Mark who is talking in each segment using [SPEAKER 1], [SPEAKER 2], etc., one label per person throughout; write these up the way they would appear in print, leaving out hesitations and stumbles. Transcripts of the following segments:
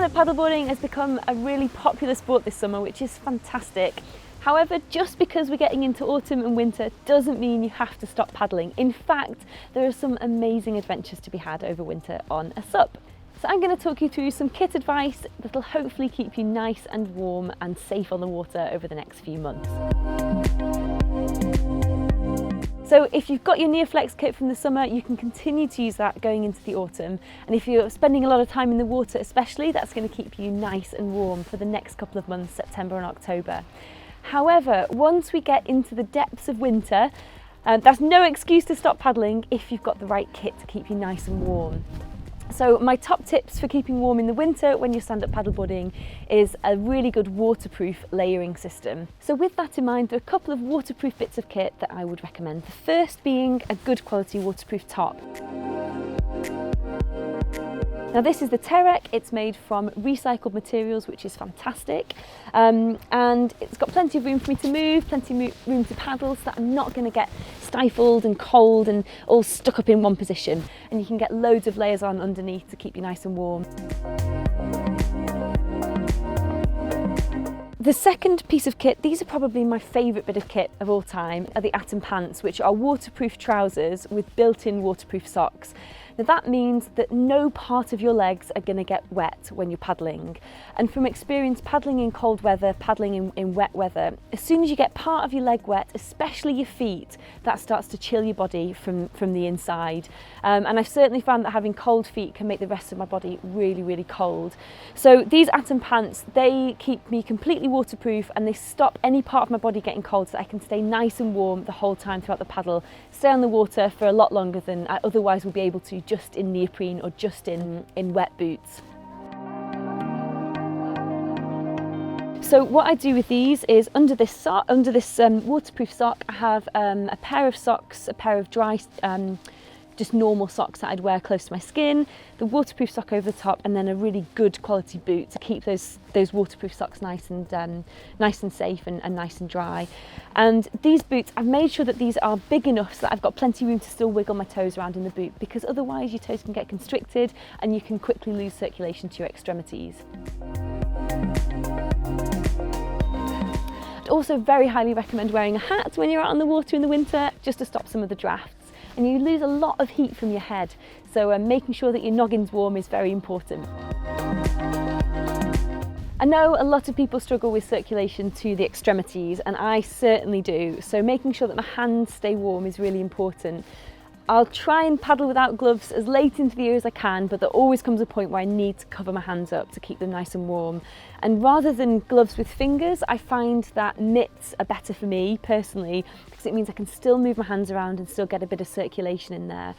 [SPEAKER 1] Stand-up paddleboarding has become a really popular sport this summer, which is fantastic. However, just because we're getting into autumn and winter doesn't mean you have to stop paddling. In fact, there are some amazing adventures to be had over winter on a SUP. So I'm going to talk you through some kit advice that'll hopefully keep you nice and warm and safe on the water over the next few months. So if you've got your Neoflex kit from the summer, you can continue to use that going into the autumn. And if you're spending a lot of time in the water especially, that's going to keep you nice and warm for the next couple of months, September and October. However, once we get into the depths of winter, that's no excuse to stop paddling if you've got the right kit to keep you nice and warm. So my top tips for keeping warm in the winter when you stand up paddleboarding is a really good waterproof layering system. So with that in mind, there are a couple of waterproof bits of kit that I would recommend. The first being a good quality waterproof top. Now this is the Terek. It's made from recycled materials, which is fantastic. And it's got plenty of room for me to move, plenty of room to paddle so that I'm not going to get stifled and cold and all stuck up in one position. And you can get loads of layers on underneath to keep you nice and warm. The second piece of kit, these are probably my favourite bit of kit of all time, are the Atom pants, which are waterproof trousers with built-in waterproof socks. Now that means that no part of your legs are going to get wet when you're paddling. And from experience paddling in cold weather, paddling in wet weather, as soon as you get part of your leg wet, especially your feet, that starts to chill your body from the inside. And I've certainly found that having cold feet can make the rest of my body really, really cold. So these Atom pants, they keep me completely waterproof and they stop any part of my body getting cold so that I can stay nice and warm the whole time throughout the paddle, stay on the water for a lot longer than I otherwise would be able to just in neoprene or just in wet boots. So what I do with these is under this waterproof sock, I have a pair of socks, a pair of dry just normal socks that I'd wear close to my skin, the waterproof sock over the top, and then a really good quality boot to keep those waterproof socks nice and safe and nice and dry. And these boots, I've made sure that these are big enough so that I've got plenty of room to still wiggle my toes around in the boot, because otherwise your toes can get constricted and you can quickly lose circulation to your extremities. I'd also very highly recommend wearing a hat when you're out on the water in the winter, just to stop some of the drafts. And you lose a lot of heat from your head, so making sure that your noggin's warm is very important. I know a lot of people struggle with circulation to the extremities, and I certainly do, so making sure that my hands stay warm is really important. I'll try and paddle without gloves as late into the year as I can, but there always comes a point where I need to cover my hands up to keep them nice and warm. And rather than gloves with fingers, I find that mitts are better for me personally, because it means I can still move my hands around and still get a bit of circulation in there.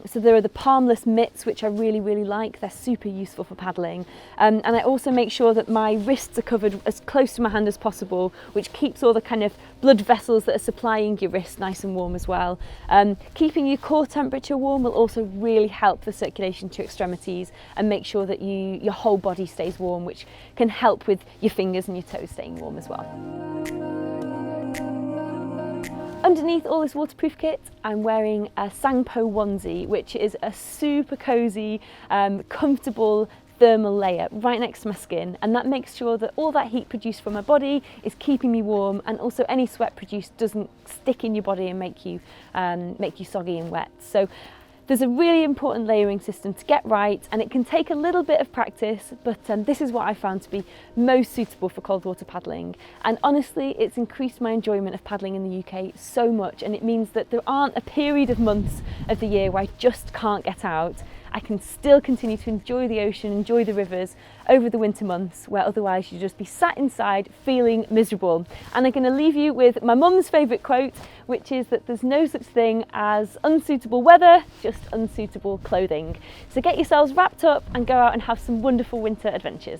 [SPEAKER 1] So there are the palmless mitts, which I really, really like. They're super useful for paddling. And I also make sure that my wrists are covered as close to my hand as possible, which keeps all the kind of blood vessels that are supplying your wrist nice and warm as well. Keeping your core temperature warm will also really help the circulation to your extremities and make sure that your whole body stays warm, which can help with your fingers and your toes staying warm as well. Underneath all this waterproof kit, I'm wearing a Sangpo onesie, which is a super cozy, comfortable thermal layer right next to my skin, and that makes sure that all that heat produced from my body is keeping me warm, and also any sweat produced doesn't stick in your body and make you soggy and wet. So there's a really important layering system to get right, and it can take a little bit of practice, but this is what I found to be most suitable for cold water paddling. And honestly, it's increased my enjoyment of paddling in the UK so much, and it means that there aren't a period of months of the year where I just can't get out. I can still continue to enjoy the ocean, enjoy the rivers over the winter months, where otherwise you'd just be sat inside feeling miserable. And I'm going to leave you with my mum's favourite quote, which is that there's no such thing as unsuitable weather, just unsuitable clothing. So get yourselves wrapped up and go out and have some wonderful winter adventures.